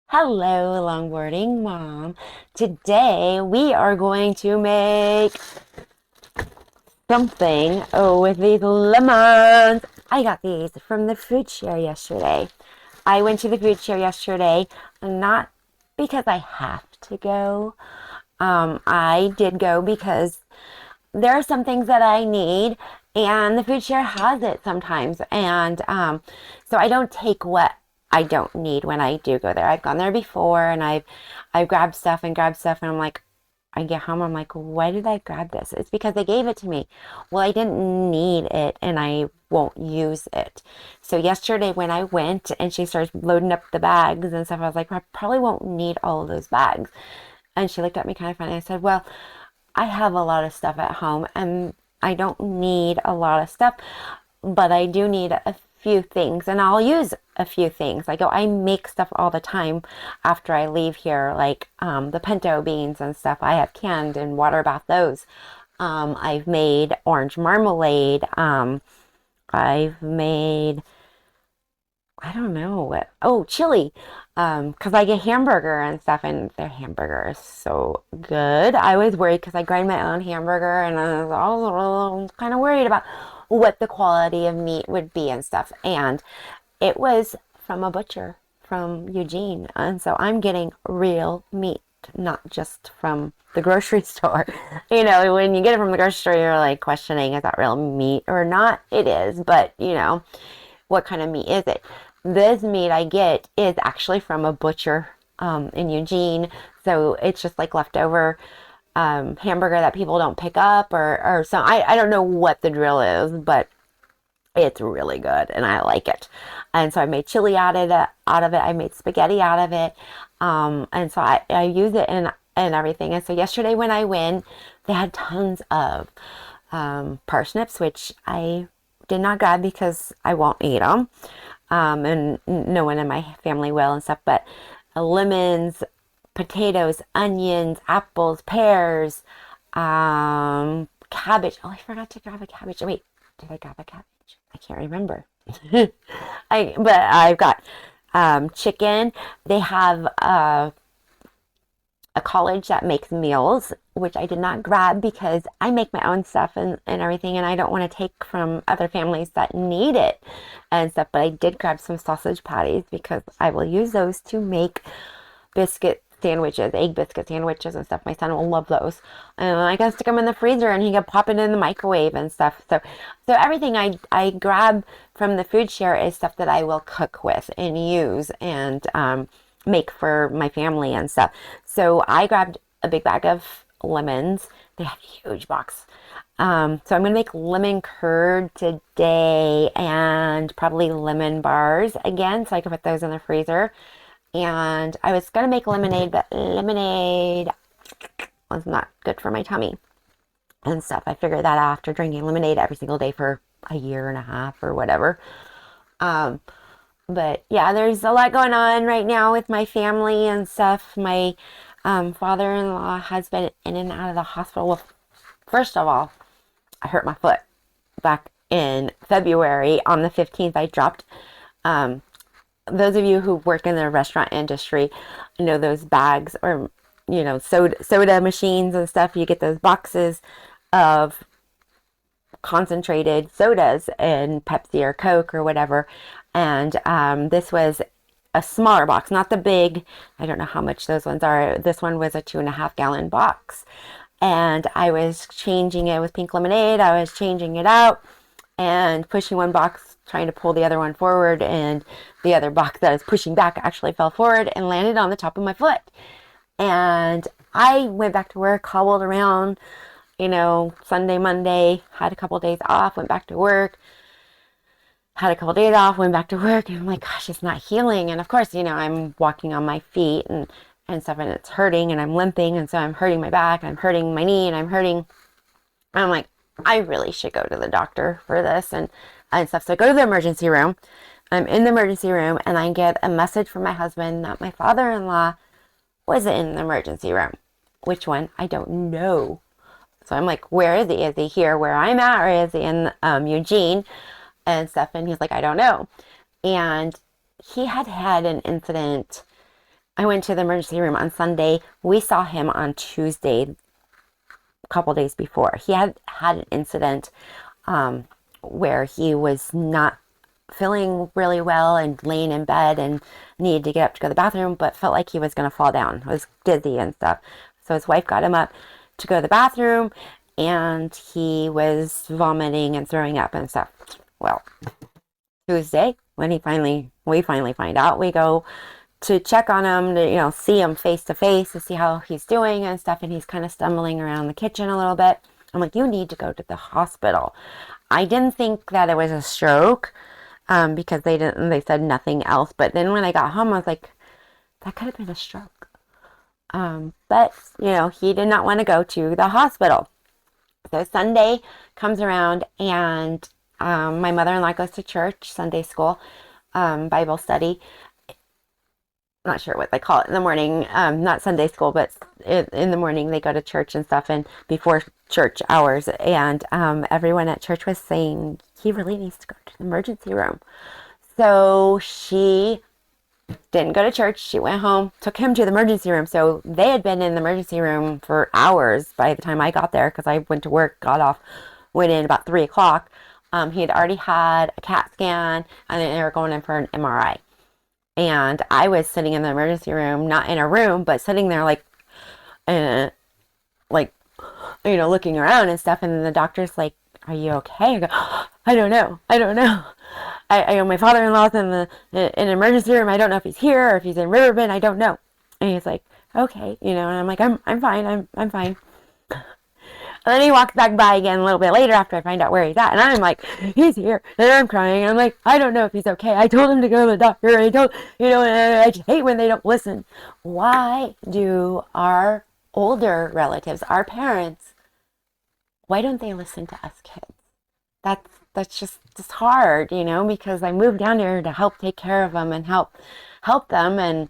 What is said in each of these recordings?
Hello, longboarding mom. Today we are going to make something with these lemons. I got these from the food share yesterday. I went to the food share yesterday, not because I have to go. I did go because there are some things that I need, and the food share has it sometimes. And so I don't take what I don't need when I do go there. I've gone there before, and I've grabbed stuff, and I'm like, I get home, I'm like, why did I grab this? It's because they gave it to me. Well, I didn't need it, and I won't use it. So yesterday when I went and she started loading up the bags and stuff, I was like, I probably won't need all of those bags. And she looked at me kind of funny. I said, well, I have a lot of stuff at home and I don't need a lot of stuff, but I do need a few things and I'll use a few things. I make stuff all the time after I leave here, like the pinto beans and stuff. I have canned and water bath those. I've made orange marmalade. I've made I don't know what. Oh, chili. 'Cause I get hamburger and stuff, and their hamburger is so good. I was worried because I grind my own hamburger, and I was all kind of worried about what the quality of meat would be and stuff. And it was from a butcher from Eugene, and so I'm getting real meat, not just from the grocery store. When you get it from the grocery store, you're like questioning, is that real meat or not? It is, but what kind of meat is it? This meat I get is actually from a butcher in Eugene. So it's just like leftover hamburger that people don't pick up or some. I don't know what the drill is, but it's really good and I like it. And so I made chili out of it. I made spaghetti out of it. And so I use it and everything. And so yesterday when I went, they had tons of parsnips, which I did not grab because I won't eat them. And no one in my family will and stuff, but lemons, potatoes, onions, apples, pears, cabbage. Oh, I forgot to grab a cabbage. Wait, did I grab a cabbage? I can't remember. But I've got chicken. They have a college that makes meals, which I did not grab because I make my own stuff and everything, and I don't want to take from other families that need it and stuff. But I did grab some sausage patties because I will use those to make biscuit sandwiches, egg biscuit sandwiches and stuff. My son will love those. And I can stick them in the freezer and he can pop it in the microwave and stuff. So everything I grab from the food share is stuff that I will cook with and use and make for my family and stuff. So I grabbed a big bag of lemons. They have a huge box. So I'm going to make lemon curd today and probably lemon bars again so I can put those in the freezer. And I was going to make lemonade, but lemonade was not good for my tummy and stuff. I figured that out after drinking lemonade every single day for a year and a half or whatever. Um, but yeah, there's a lot going on right now with my family and stuff. My father-in-law has been in and out of the hospital. Well, first of all, I hurt my foot back in February. On the 15th, I dropped. Those of you who work in the restaurant industry know those bags or, soda machines and stuff. You get those boxes of concentrated sodas and Pepsi or Coke or whatever. And this was a smaller box, not the big. I don't know how much those ones are. This one was a 2.5 gallon box. And I was changing it with pink lemonade. I was changing it out and pushing one box, trying to pull the other one forward. And the other box that I was pushing back actually fell forward and landed on the top of my foot. And I went back to work, hobbled around, Sunday, Monday, had a couple days off, went back to work, had a couple days off, went back to work, and I'm like, gosh, it's not healing. And of course, I'm walking on my feet and stuff, and it's hurting, and I'm limping, and so I'm hurting my back, I'm hurting my knee, and I'm like, I really should go to the doctor for this and stuff. So I go to the emergency room. I'm in the emergency room, and I get a message from my husband that my father-in-law was in the emergency room. Which one? I don't know. So I'm like, where is he? Is he here where I'm at, or is he in Eugene and stuff? And he's like, I don't know. And he had had an incident I went to the emergency room on Sunday. We saw him on Tuesday, a couple days before. He had had an incident where he was not feeling really well and laying in bed and needed to get up to go to the bathroom, but felt like he was going to fall down, was dizzy and stuff. So his wife got him up to go to the bathroom, and he was vomiting and throwing up and stuff. Well, Tuesday, when we finally find out, we go to check on him, to, see him face to face to see how he's doing and stuff. And he's kind of stumbling around the kitchen a little bit. I'm like, you need to go to the hospital. I didn't think that it was a stroke, because they said nothing else. But then when I got home, I was like, that could have been a stroke. But he did not want to go to the hospital. So Sunday comes around, and my mother-in-law goes to church, Sunday school, Bible study. I'm not sure what they call it in the morning. Not Sunday school, but in the morning they go to church and stuff, and before church hours. And everyone at church was saying he really needs to go to the emergency room. So she didn't go to church. She went home, took him to the emergency room. So they had been in the emergency room for hours by the time I got there, because I went to work, got off, went in about 3 o'clock. He had already had a CAT scan, and then they were going in for an MRI. And I was sitting in the emergency room, not in a room, but sitting there uh, like, looking around and stuff. And then the doctor's like, "Are you okay?" I go, "I don't know. I don't know. I know my father-in-law's in an emergency room. I don't know if he's here or if he's in Riverbend. I don't know." And he's like, "Okay," and I'm like, I'm fine. I'm fine." And then he walks back by again a little bit later after I find out where he's at. And I'm like, "He's here." And I'm crying. I'm like, "I don't know if he's okay. I told him to go to the doctor. I told, and I just hate when they don't listen." Why do our older relatives, our parents, why don't they listen to us kids? That's just hard, because I moved down here to help take care of them and help them, and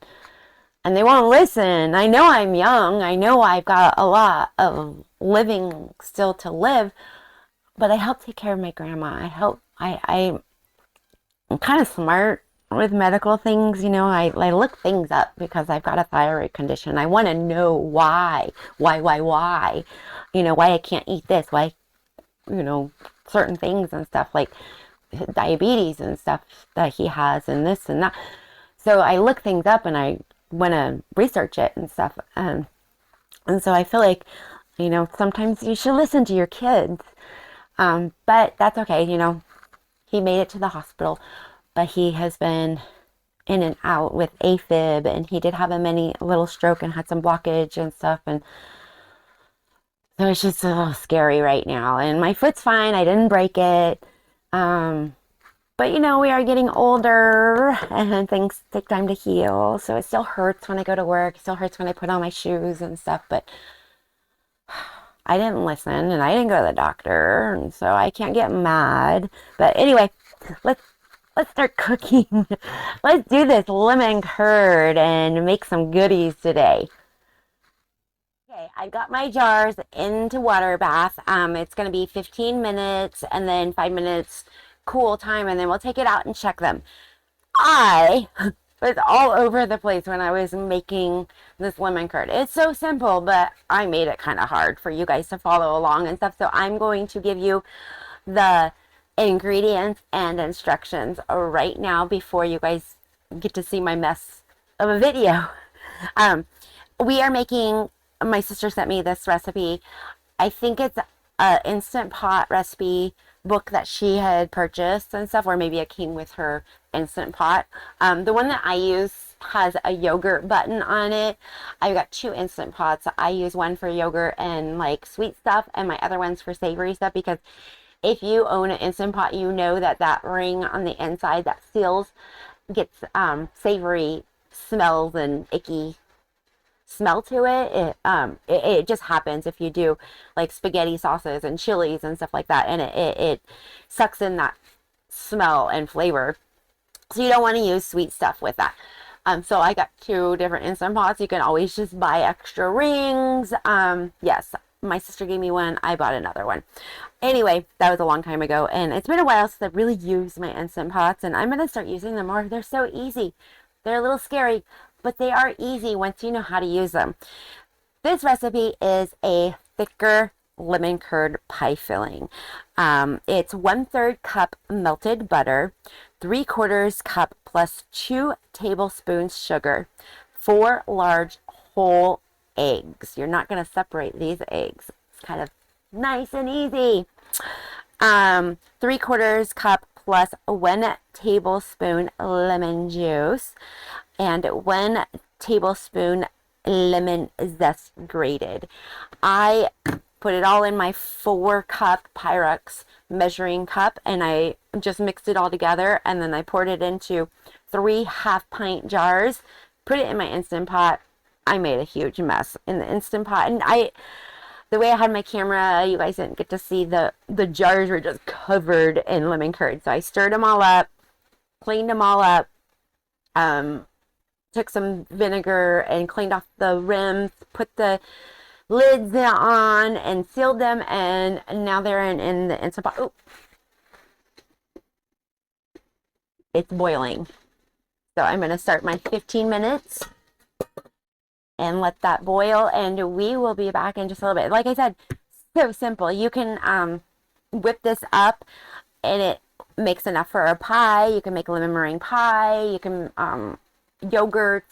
they won't listen. I know I'm young. I know I've got a lot of living still to live, but I help take care of my grandma. I'm kind of smart with medical things. I look things up because I've got a thyroid condition. I want to know why, why I can't eat this, why, certain things and stuff like diabetes and stuff that he has, and this and that. So I look things up and I want to research it and stuff. And so I feel like, sometimes you should listen to your kids. But that's okay. He made it to the hospital, but he has been in and out with AFib, and he did have a mini little stroke and had some blockage and stuff. And so it's just a little scary right now. And my foot's fine. I didn't break it. But we are getting older, and things take time to heal. So it still hurts when I go to work. It still hurts when I put on my shoes and stuff. But I didn't listen, and I didn't go to the doctor, and so I can't get mad. But anyway, let's start cooking. Let's do this lemon curd and make some goodies today. Okay, I got my jars into water bath. It's going to be 15 minutes and then 5 minutes cool time, and then we'll take it out and check them. I was all over the place when I was making this lemon curd. It's so simple, but I made it kind of hard for you guys to follow along and stuff. So I'm going to give you the ingredients and instructions right now before you guys get to see my mess of a video. We are making, my sister sent me this recipe. I think it's a Instant Pot recipe book that she had purchased and stuff, or maybe it came with her Instant Pot. The one that I use has a yogurt button on it. I've got 2 Instant Pots. I use one for yogurt and like sweet stuff, and my other one's for savory stuff, because if you own an Instant Pot, you know that ring on the inside that seals gets savory smells and icky smell to it. It just happens if you do like spaghetti sauces and chilies and stuff like that, and it sucks in that smell and flavor. So you don't want to use sweet stuff with that. So I got 2 different Instant Pots. You can always just buy extra rings. Yes, my sister gave me one. I bought another one. Anyway, that was a long time ago, and it's been a while since I've really used my Instant Pots, and I'm going to start using them more. They're so easy. They're a little scary, but they are easy once you know how to use them. This recipe is a thicker lemon curd pie filling. It's 1/3 cup melted butter, 3/4 cup plus 2 tablespoons sugar, 4 large whole eggs. You're not going to separate these eggs. It's kind of nice and easy. 3/4 cup plus 1 tablespoon lemon juice and 1 tablespoon lemon zest grated. I put it all in my 4-cup Pyrex measuring cup, and I just mixed it all together, and then I poured it into 3 half-pint jars, put it in my Instant Pot. I made a huge mess in the Instant Pot, and the way I had my camera, you guys didn't get to see the jars were just covered in lemon curd. So I stirred them all up, cleaned them all up, took some vinegar and cleaned off the rims, put the lids on and sealed them, and now they're in the Instant Pot. Oh, it's boiling. So I'm going to start my 15 minutes and let that boil, and we will be back in just a little bit. Like I said, so simple. You can whip this up and it makes enough for a pie. You can make lemon meringue pie. You can yogurt.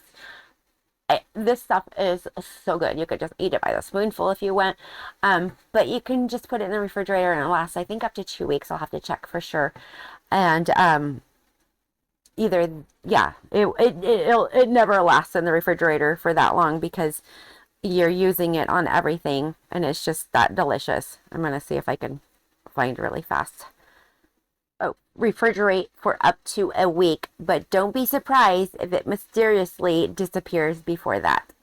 This stuff is so good. You could just eat it by the spoonful if you want. But you can just put it in the refrigerator and it lasts, I think, up to 2 weeks. I'll have to check for sure. And it never lasts in the refrigerator for that long because you're using it on everything, and it's just that delicious. I'm going to see if I can find really fast. Oh, refrigerate for up to a week, but don't be surprised if it mysteriously disappears before that.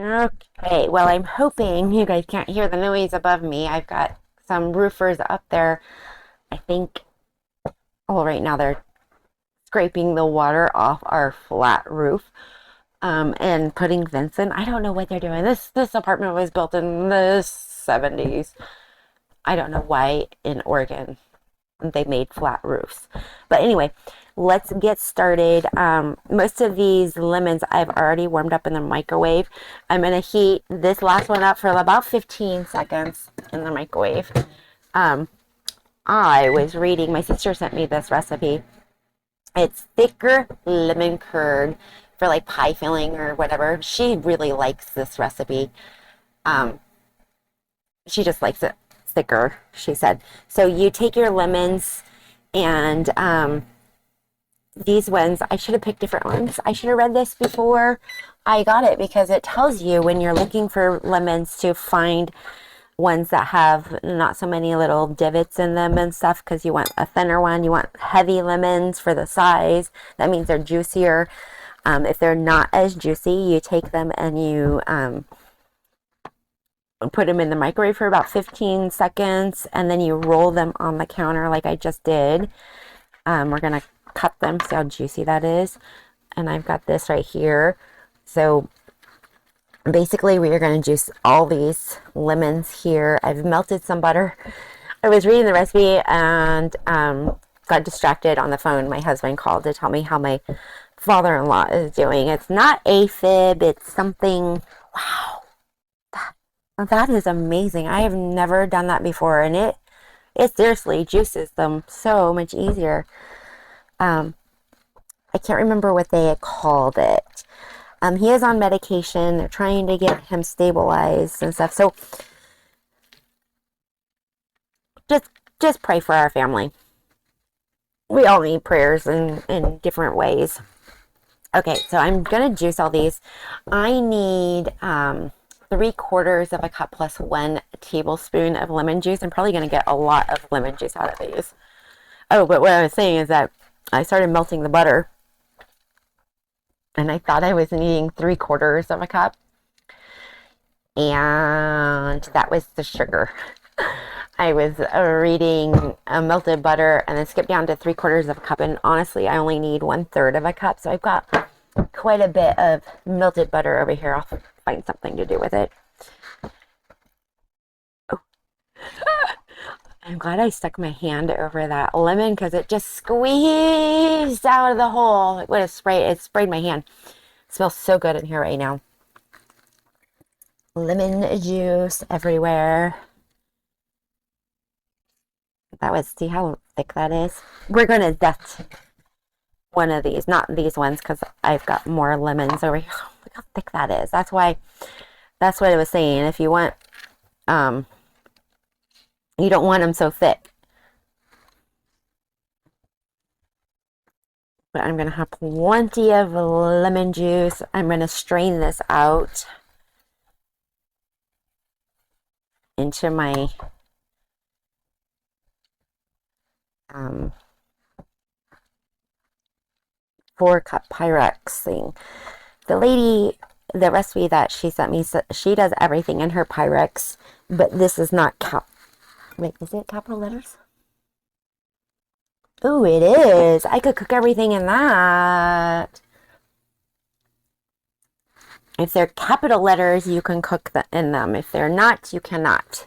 Okay, well, I'm hoping you guys can't hear the noise above me. I've got some roofers up there. I think, well, right now they're scraping the water off our flat roof and putting vents in. I don't know what they're doing. This apartment was built in the 70s. I don't know why in Oregon they made flat roofs. But anyway, let's get started. Most of these lemons I've already warmed up in the microwave. I'm going to heat this last one up for about 15 seconds in the microwave. I was reading, my sister sent me this recipe. It's thicker lemon curd for like pie filling or whatever. She really likes this recipe. She just likes it thicker, she said. So you take your lemons and these ones, I should have picked different ones. I should have read this before I got it because it tells you when you're looking for lemons to find ones that have not so many little divots in them and stuff, because you want a thinner one. You want heavy lemons for the size. That means they're juicier. If they're not as juicy, you take them and you put them in the microwave for about 15 seconds, and then you roll them on the counter like I just did. We're going to cut them, see how juicy that is. And I've got this right here. So basically we are going to juice all these lemons here. I've melted some butter. I was reading the recipe and got distracted on the phone. My husband called to tell me how my father-in-law is doing. It's not AFib, it's something, wow, that is amazing. I have never done that before, and it seriously juices them so much easier. I can't remember what they called it. He is on medication. They're trying to get him stabilized and stuff. So just pray for our family. We all need prayers in different ways. Okay, so I'm going to juice all these. I need 3/4 cup plus 1 tablespoon of lemon juice. I'm probably going to get a lot of lemon juice out of these. Oh, but what I was saying is that I started melting the butter, and I thought I was needing 3/4 cup, and that was the sugar. I was reading melted butter and then skipped down to 3/4 cup, and honestly, I only need 1/3 cup, so I've got quite a bit of melted butter over here. I'll find something to do with it. Oh. I'm glad I stuck my hand over that lemon because it just squeezed out of the hole. It would have sprayed, it sprayed my hand. It smells so good in here right now. Lemon juice everywhere. That was, see how thick that is? We're going to zest one of these, not these ones because I've got more lemons over here. Look how thick that is. That's why, that's what I was saying. If you want, you don't want them so thick. But I'm going to have plenty of lemon juice. I'm going to strain this out into my 4-cup Pyrex thing. The lady, the recipe that she sent me, she does everything in her Pyrex, but this is not wait, is it capital letters? Oh, it is. I could cook everything in that. If they're capital letters, you can cook in them. If they're not, you cannot.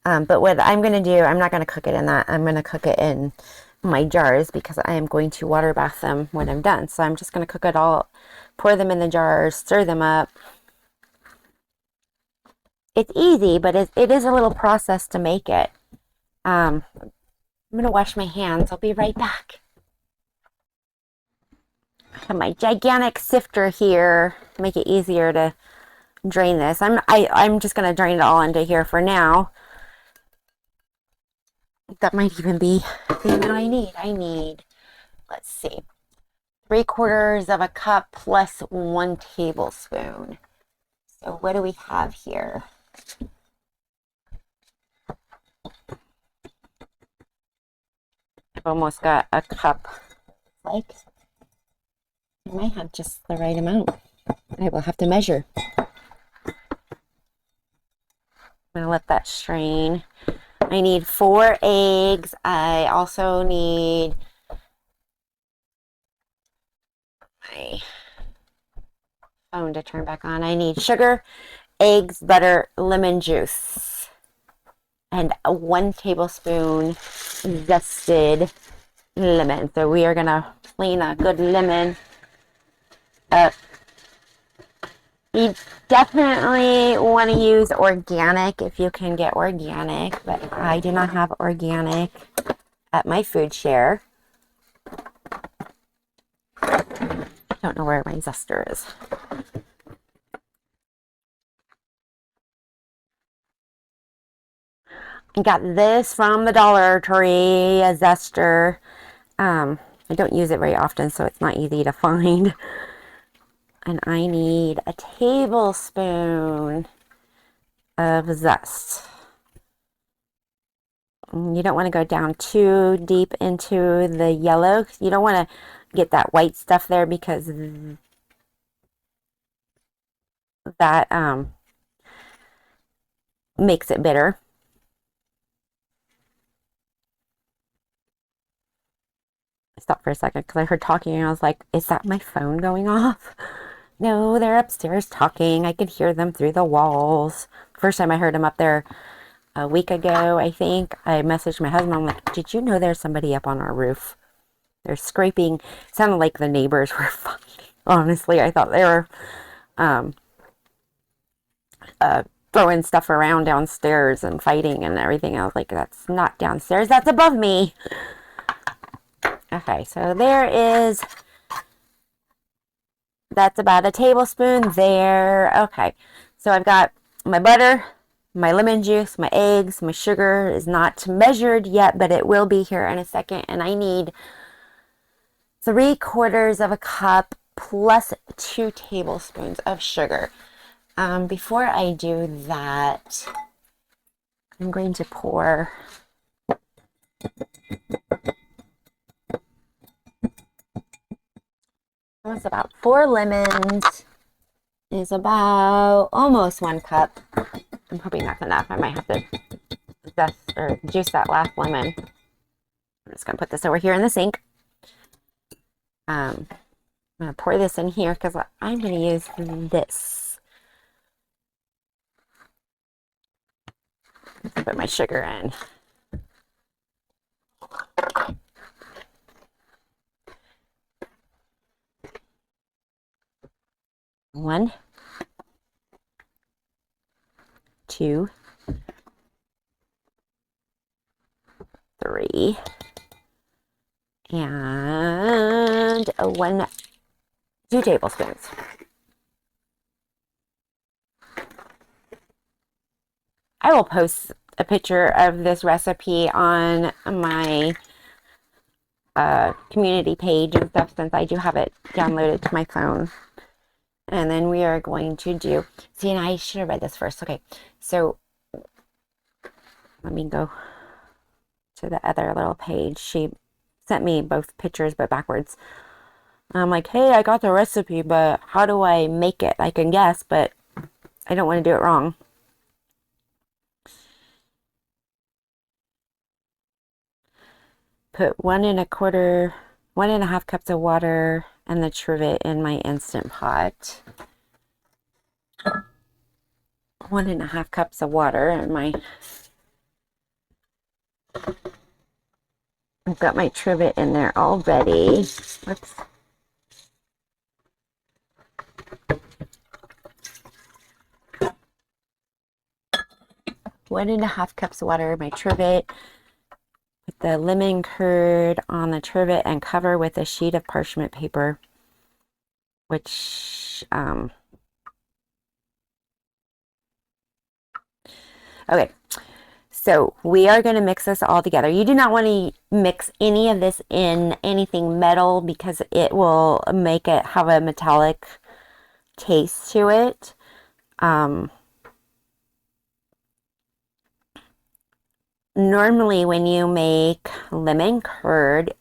But what I'm going to do, I'm not going to cook it in that. I'm going to cook it in my jars because I am going to water bath them when I'm done. So I'm just going to cook it all, pour them in the jars, stir them up. It's easy, but it is a little process to make it. I'm going to wash my hands. I'll be right back. I have my gigantic sifter here to make it easier to drain this. I'm just going to drain it all into here for now. That might even be the amount I need. I need, let's see, 3/4 cup plus 1 tablespoon. So what do we have here? I've almost got a cup. Like, I might have just the right amount. I will have to measure. I'm going to let that strain. I need 4 eggs. I also need my phone to turn back on. I need sugar, eggs, butter, lemon juice, and 1 tablespoon zested lemon. So we are going to clean a good lemon up. You definitely want to use organic if you can get organic, but I do not have organic at my food share. I don't know where my zester is. I got this from the Dollar Tree, a zester. I don't use it very often, so it's not easy to find. And I need a tablespoon of zest. You don't want to go down too deep into the yellow. You don't want to get that white stuff there because that makes it bitter. I stopped for a second because I heard talking and I was like, is that my phone going off? No, they're upstairs talking. I could hear them through the walls. First time I heard them up there a week ago, I think. I messaged my husband. I'm like, did you know there's somebody up on our roof? They're scraping. It sounded like the neighbors were fighting. Honestly, I thought they were throwing stuff around downstairs and fighting and everything. I was like, that's not downstairs. That's above me. Okay, so there is... That's about a tablespoon there. Okay, so I've got my butter, my lemon juice, my eggs, my sugar is not measured yet, but it will be here in a second. And I need 3/4 cup plus 2 tablespoons of sugar. Before I do that, I'm going to pour almost about 4 lemons is about almost 1 cup. I'm hoping that's enough. I might have to zest or juice that last lemon. I'm just going to put this over here in the sink. I'm going to pour this in here because I'm going to use this. Put my sugar in. One, two, three, and 2 tablespoons. I will post a picture of this recipe on my community page and stuff, since I do have it downloaded to my phone. And then we are going to do, see, and I should have read this first. Okay, so let me go to the other little page. She sent me both pictures, but backwards. I'm like, hey, I got the recipe, but how do I make it? I can guess, but I don't want to do it wrong. Put 1.25 cups of water and the trivet in my Instant Pot. 1.5 cups of water in my, I've got my trivet in there already. Whoops. One and a half cups of water in my trivet. Put the lemon curd on the trivet and cover with a sheet of parchment paper, which, okay. So we are going to mix this all together. You do not want to mix any of this in anything metal, because it will make it have a metallic taste to it. Normally when you make lemon curd,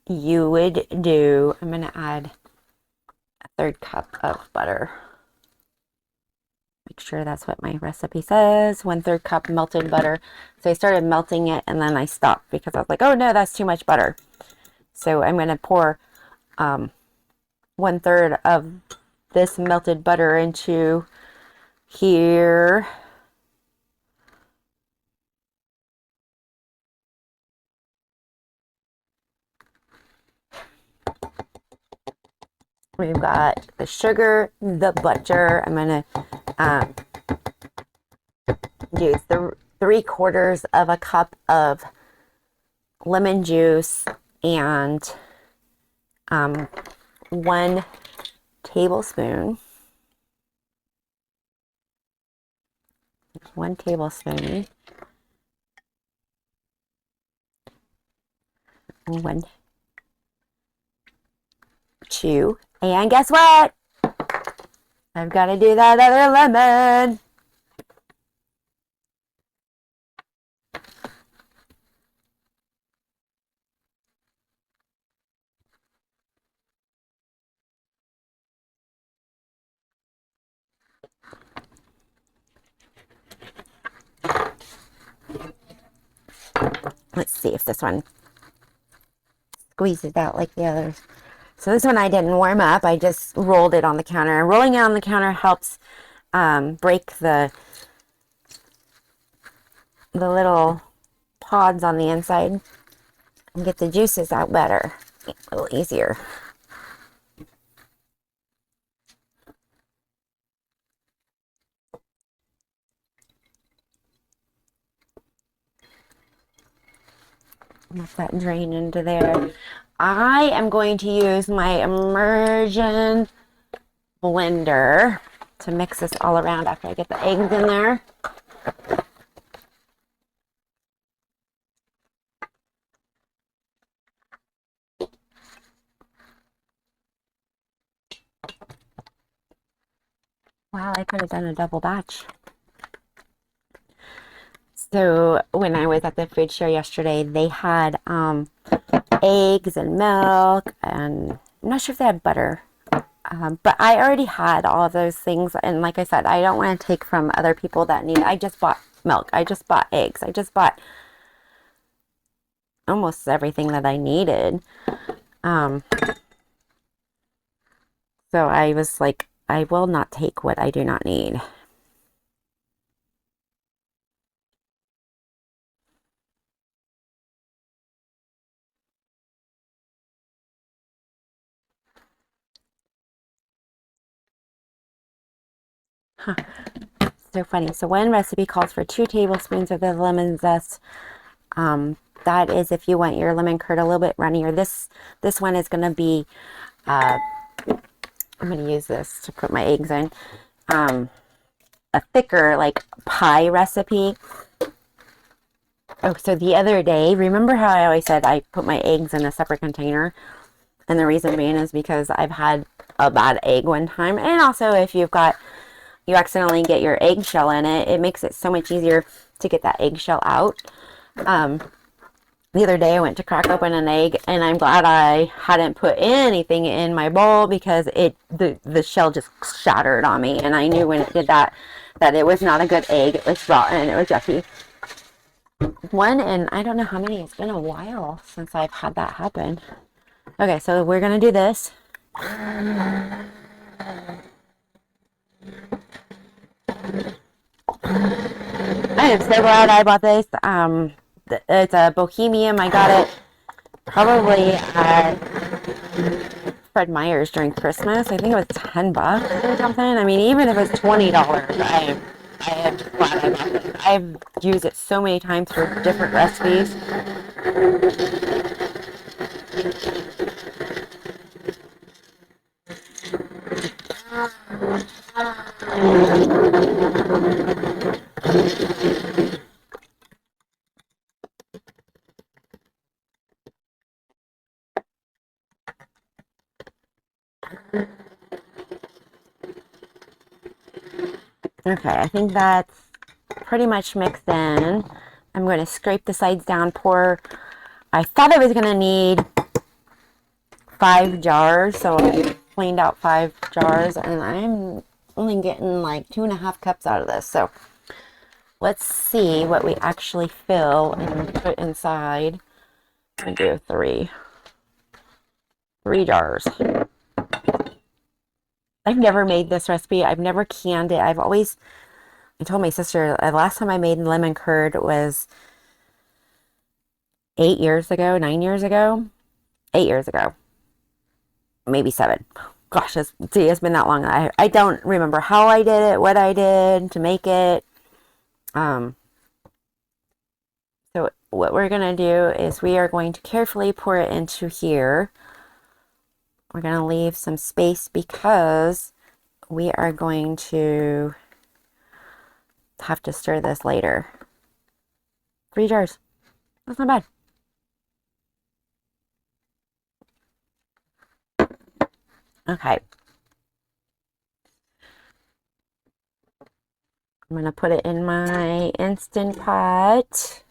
you would do, I'm going to add a 1/3 cup of butter. Make sure that's what my recipe says. 1/3 cup melted butter. So I started melting it and then I stopped because I was like, oh no, that's too much butter. So I'm going to pour 1/3 of this melted butter into here. We've got the sugar, the butter. I'm going to use the 3/4 of a cup of lemon juice and 1 tablespoon. 1 tablespoon. 1, 2, and guess what? I've got to do that other lemon. Let's see if this one squeezes out like the others. So this one I didn't warm up. I just rolled it on the counter. Rolling it on the counter helps break the little pods on the inside and get the juices out better. A little easier. Let that drain into there. I am going to use my immersion blender to mix this all around after I get the eggs in there. Wow, I could have done a double batch. So when I was at the food show yesterday, they had eggs and milk, and I'm not sure if they had butter. But I already had all of those things. And like I said, I don't want to take from other people that need. I just bought milk. I just bought eggs. I just bought almost everything that I needed. So I was like, I will not take what I do not need. So funny. So one recipe calls for 2 tablespoons of the lemon zest. That is if you want your lemon curd a little bit runnier. This one is going to be, I'm going to use this to put my eggs in, a thicker like pie recipe. Oh, so the other day, remember how I always said I put my eggs in a separate container? And the reason being is because I've had a bad egg one time. And also if you accidentally get your eggshell in it, it makes it so much easier to get that eggshell out. The other day I went to crack open an egg and I'm glad I hadn't put anything in my bowl because the shell just shattered on me, and I knew when it did that it was not a good egg. It was rotten. It was yucky. And I don't know how many. It's been a while since I've had that happen. Okay, so we're gonna do this. I am so glad I bought this. It's a Bohemian. I got it probably at Fred Meyer's during Christmas. I think it was $10 or something. I mean, even if it's $20, I am glad I bought it. I've used it so many times for different recipes. Okay, I think that's pretty much mixed in. I'm going to scrape the sides down, pour. I thought I was going to need 5 jars, so I cleaned out 5 jars, and I'm only getting like 2.5 cups out of this. So let's see what we actually fill and put inside. I do 3 jars. I've never made this recipe. I've never canned it. I told my sister the last time I made lemon curd was 8 years ago, 9 years ago, 8 years ago, maybe 7. Gosh, it's been that long. I don't remember how I did it, what I did to make it. So what we're going to do is we are going to carefully pour it into here. We're going to leave some space because we are going to have to stir this later. 3 jars. That's not bad. Okay. I'm going to put it in my Instant Pot.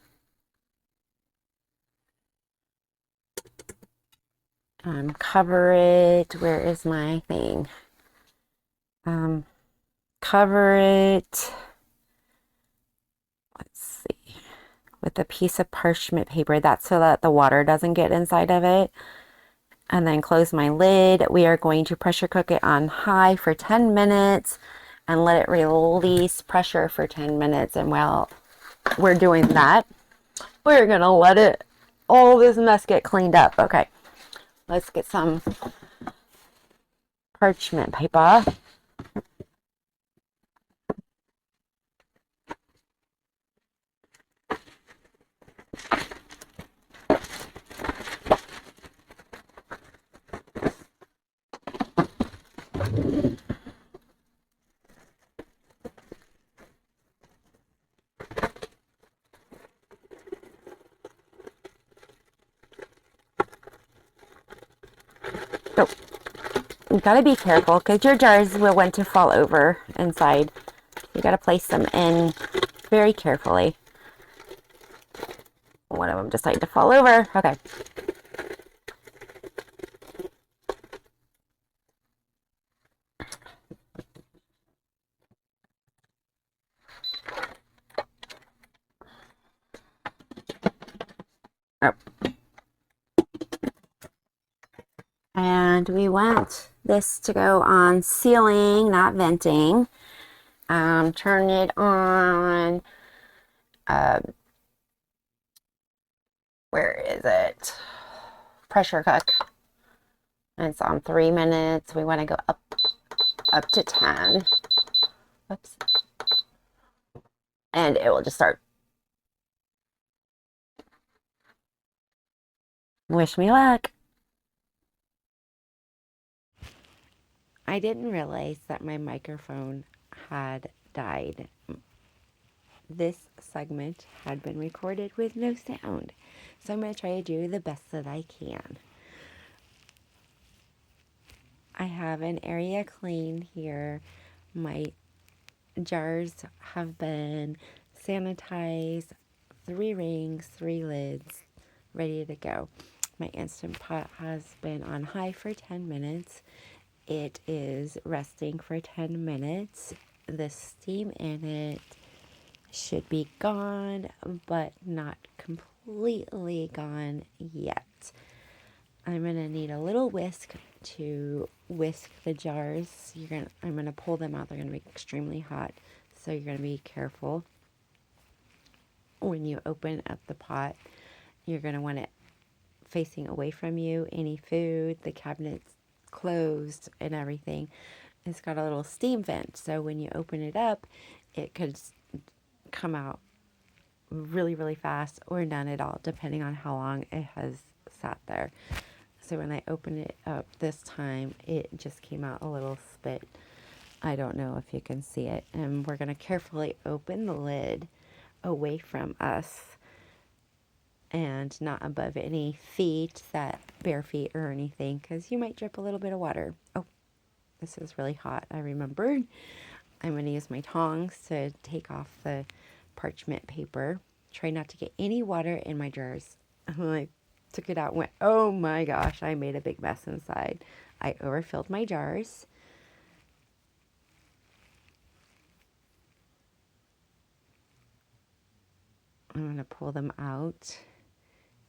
Cover it. Where is my thing? Cover it. Let's see. With a piece of parchment paper. That's so that the water doesn't get inside of it. And then close my lid. We are going to pressure cook it on high for 10 minutes and let it release pressure for 10 minutes. And while we're doing that, we're going to let all this mess get cleaned up. Okay, let's get some parchment paper. So you gotta be careful because your jars will want to fall over inside. You gotta place them in very carefully. One of them decided to fall over. Okay. Oh. And we want this to go on sealing, not venting. Turn it on. Where is it? Pressure cook. And it's on 3 minutes. We want to go up to 10. Whoops. And it will just start. Wish me luck. I didn't realize that my microphone had died. This segment had been recorded with no sound, so I'm going to try to do the best that I can. I have an area clean here. My jars have been sanitized, 3 rings, 3 lids, ready to go. My Instant Pot has been on high for 10 minutes. It is resting for 10 minutes. The steam in it should be gone, but not completely gone yet. I'm gonna need a little whisk to whisk the jars. I'm gonna pull them out. They're gonna be extremely hot, so you're gonna be careful when you open up the pot. You're gonna want it facing away from you. Any food, the cabinets closed, and everything. It's got a little steam vent, so when you open it up, it could come out really, really fast or none at all, depending on how long it has sat there. So when I opened it up this time, it just came out a little spit. I don't know if you can see it. And we're going to carefully open the lid away from us and not above any feet, bare feet or anything, because you might drip a little bit of water. Oh, this is really hot. I remembered. I'm going to use my tongs to take off the parchment paper. Try not to get any water in my jars. I took it out and went, oh my gosh, I made a big mess inside. I overfilled my jars. I'm going to pull them out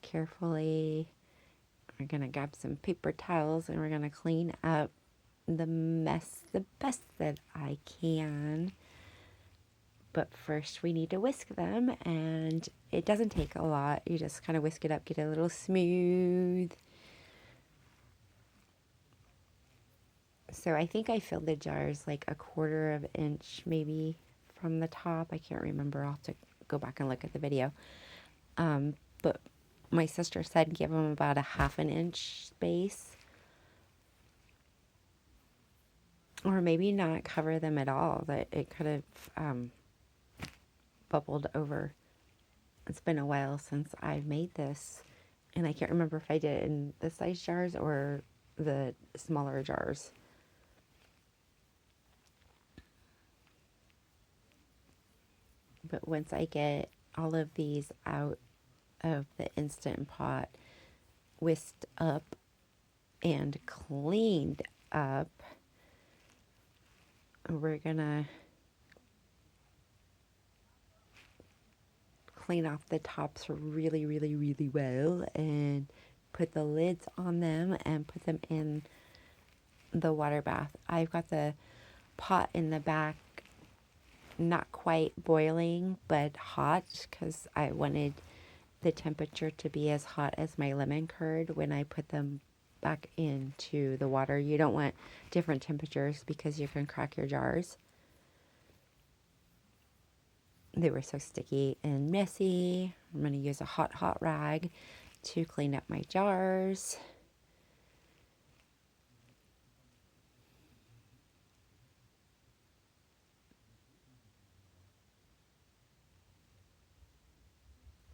carefully. We're going to grab some paper towels and we're going to clean up the mess the best that I can. But first we need to whisk them, and it doesn't take a lot. You just kind of whisk it up, get it a little smooth. So I think I filled the jars like a 1/4 of an inch maybe from the top. I can't remember. I'll have to go back and look at the video. But my sister said give them about a 1/2 an inch space. Or maybe not cover them at all. That it could have bubbled over. It's been a while since I've made this, and I can't remember if I did it in the size jars or the smaller jars. But once I get all of these out of the Instant Pot, whisked up and cleaned up, we're gonna clean off the tops really, really, really well and put the lids on them and put them in the water bath. I've got the pot in the back, not quite boiling, but hot, because I wanted the temperature to be as hot as my lemon curd when I put them back into the water. You don't want different temperatures because you can crack your jars. They were so sticky and messy. I'm going to use a hot rag to clean up my jars.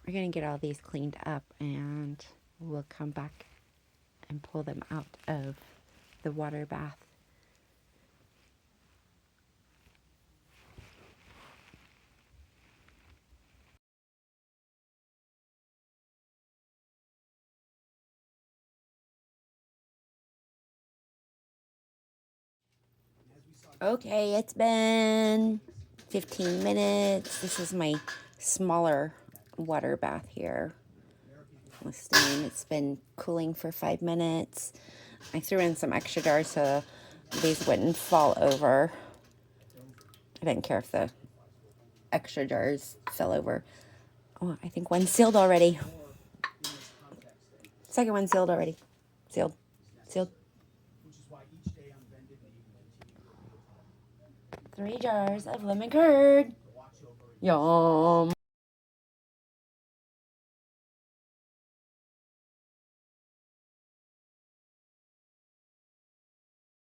We're going to get all these cleaned up and we'll come back and pull them out of the water bath. Okay, it's been 15 minutes. This is my smaller water bath here. With steam. It's been cooling for 5 minutes. I threw in some extra jars so these wouldn't fall over. I didn't care if the extra jars fell over. Oh, I think one's sealed already. Second one sealed already. Sealed. Sealed. 3 jars of lemon curd. Yum.